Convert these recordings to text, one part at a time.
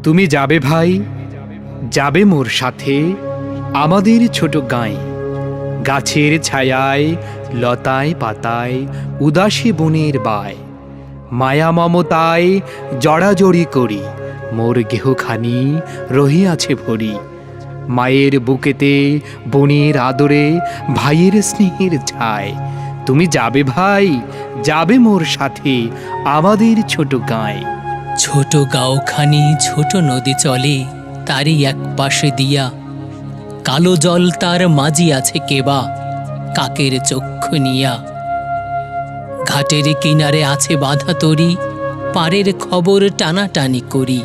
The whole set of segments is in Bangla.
তুমি যাবে ভাই, যাবে মোর সাথে আমাদের ছোট গাঁয়ে। গাছের ছায়ায় লতায় পাতায় উদাসী বনের বায়, মায়া মমতায় জড়াজড়ি করি মোর গেহখানি রহিয়াছে ভরি। মায়ের বুকেতে বনের আদরে ভাইয়ের স্নেহের ছায়। তুমি যাবে ভাই, যাবে মোর সাথে আমাদের ছোট গাঁয়ে। ছোট গাঁওখানি ছোট নদী চলে তারই এক পাশে দিয়া, কালো জল তার মাঝি আছে কেবা কাকের চক্ষু নিয়া। ঘাটের কিনারে আছে বাঁধা তরি, পারের খবর টানাটানি করি।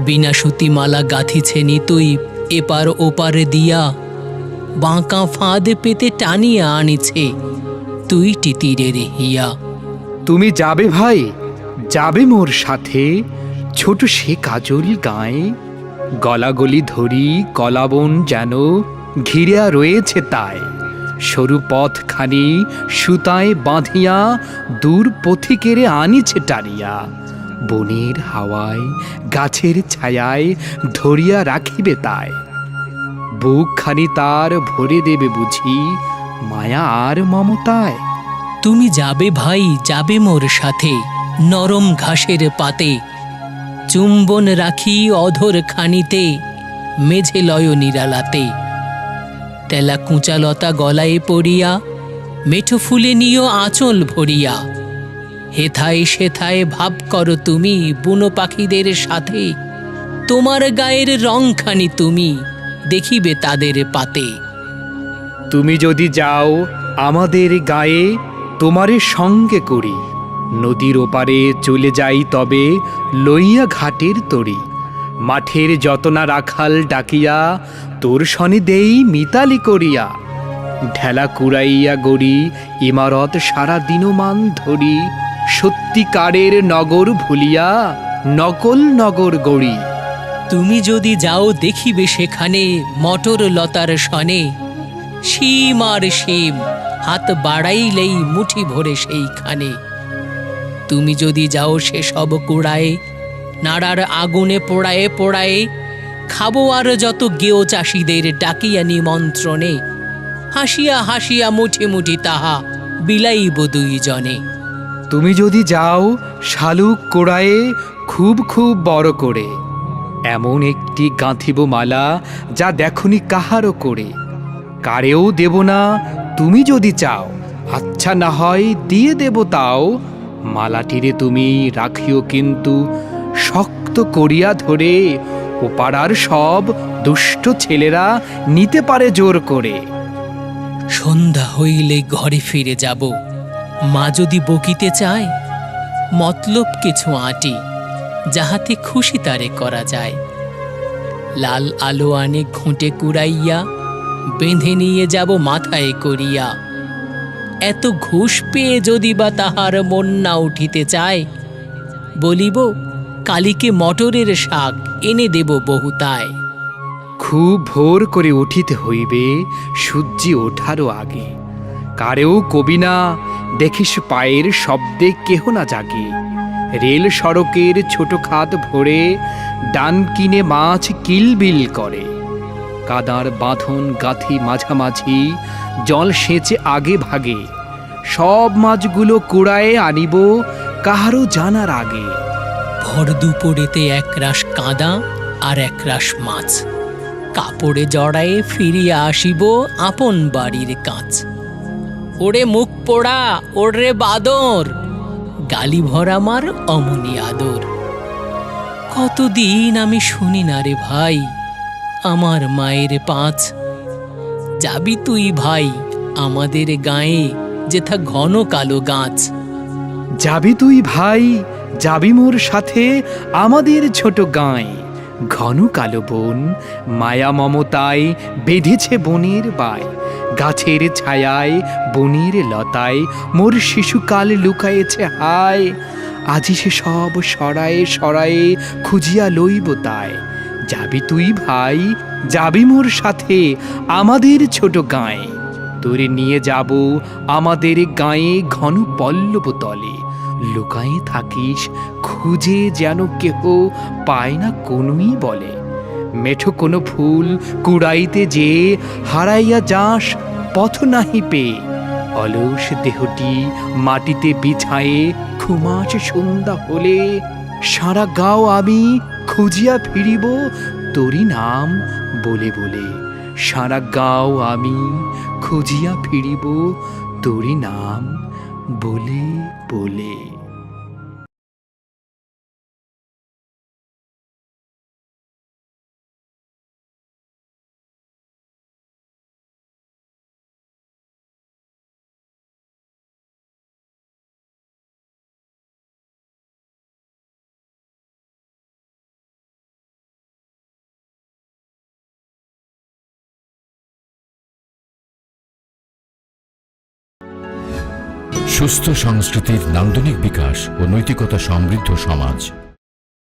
বিনা সুতিমালা গাঁথিছে নিতুই এপার ওপার দিয়া, বাঁকা ফাঁদ পেতে টানিয়া আনিছে তুইটি তীরের হিয়া। তুমি যাবে ভাই, যাবে মোর সাথে ছোট সে কাজল গায়ে। গলাগলি ধরি কলাবন যেন ঘিরিয়া রয়েছে তাই, সরু পথখানি সুতায় বাঁধিয়া দূর পথিকেরে আনিছে টানিয়া। বনের হাওয়ায় গাছের ছায়ায় ধরিয়া রাখিবে তাই, বুকখানি তার ভরে দেবে বুঝি মায়া আর মমতায়। তুমি যাবে ভাই, যাবে মোর সাথে নরম ঘাসের পাতে, চুম্বন রাখি অধর খানিতে মেঝে লয় নিরালাতে। তেলা কুঁচালতা গলায় পড়িয়া মেঠো ফুলে নিও আঁচল ভরিয়া। হেথায় সেথায় ভাব করো তুমি বুনো পাখিদের সাথে, তোমার গায়ের রংখানি তুমি দেখিবে তাদের পাতে। তুমি যদি যাও আমাদের গায়ে তোমারে সঙ্গে করি, নদীর ওপারে চলে যাই তবে লইয়া ঘাটের তরি। মাঠের যতনা রাখাল ডাকিয়া তোর শনি দেই মিতালি করিয়া। ঢেলা কুড়াইয়া গড়ি ইমারত সারা দিনমান ধরি, সত্যিকারের নগর ভুলিয়া নকল নগর গড়ি। তুমি যদি যাও দেখিবে সেখানে মটর লতার সনে, শিম আর শিম হাত বাড়াইলেই মুঠি ভরে সেইখানে। তুমি যদি যাও সেসব কুড়ায়ে নাড়ার আগুনে পোড়ায়ে পোড়ায়ে, খাবো আর যত গেও চাষিদের ডাকিয়া নিমন্ত্রণে। হাসিয়া হাসিয়া মুঠি মুঠি তাহা বিলাইব দুইজনে। তুমি যদি যাও শালুক কোড়ায়ে খুব খুব বড় করে, এমন একটি গাঁথিব মালা যা দেখনি কাহারও করে। কারেও দেব না তুমি যদি চাও, আচ্ছা না হয় দিয়ে দেব তাও। মালাটিরে তুমি রাখিও কিন্তু শক্ত করিয়া ধরে, ও পাড়ার সব দুষ্ট ছেলেরা নিতে পারে জোর করে। সন্ধ্যা হইলে ঘরে ফিরে যাব, মা যদি বকিতে চায় মতলব কিছু আঁটি যাহাতে খুশি তারে করা যায়। লাল আলো আনে ঘুঁটে কুড়াইয়া বেঁধে নিয়ে যাব মাথায় করিয়া। এত ঘুষ পেয়ে যদি বা তাহার মন না উঠিতে চায়, বলিব কালীকে মটরের শাক এনে দেব বহুতায়। খুব ভোর করে উঠিতে হইবে সূর্যি ওঠারও আগে, কারেও কবি না দেখিস পায়ের শব্দে কেহ না জাগে। রেল সড়কের ছোট খাত ভরে ডান কিনে মাছ কিলবিল করে। কাদার বাঁধন গাঁথি মাঝামাঝি জল সেচে আগে ভাগে, সব মাছগুলো কুড়ায়ে আনিব কাহারও জানার আগে। ভর দুপুরেতে একরাশ কাঁদা আর একরাশ মাছ, কাপড়ে জড়ায়ে ফিরিয়া আসিব আপন বাড়ির কাছ। ওরে মুখ পোড়া, ওরে বাদর, গালি ভরা মার অমনি আদর। কতদিন আমি শুনি না রে ভাই আমার মায়ের পাঁচ। যাবি তুই ভাই আমাদের গায়ে যেথা ঘন কালো গাছ। যাবি তুই ভাই, যাবি মোর সাথে আমাদের ছোট গাঁয়ে। ঘন কালো বন মায়া মমতায় বেঁধেছে বনের বায়। গাছের ছায়ায় বনের লতায় মোর শিশুকাল লুকায়েছে হায়। আজি সে সব সরায়ে সরায়ে খুঁজিয়া লইব তাই। যাবি তুই ভাই, যাবি মোর সাথে আমাদের ছোট গাঁয়ে। তোরে নিয়ে যাব আমাদের গাঁয়ে ঘন পল্লব তলে, লুকায়ে থাকিস খুঁজে যেন কেহ পায় না কোনোই বলে। মেঠো কোনো ফুল কুড়াইতে যে হারাইয়া যাস পথ নাহি পেয়ে, অলস দেহটি মাটিতে বিছায়ে ঘুমাস সন্ধ্যা হলে। সারা গাঁও আমি খুঁজিয়া ফিরিব তোরি নাম বলে বলে, সারা গাঁও আমি খুঁজিয়া ফিরিব তোরি নাম বলে বলে। সুস্থ সংস্কৃতির নান্দনিক বিকাশ ও নৈতিকতা সমৃদ্ধ সমাজ।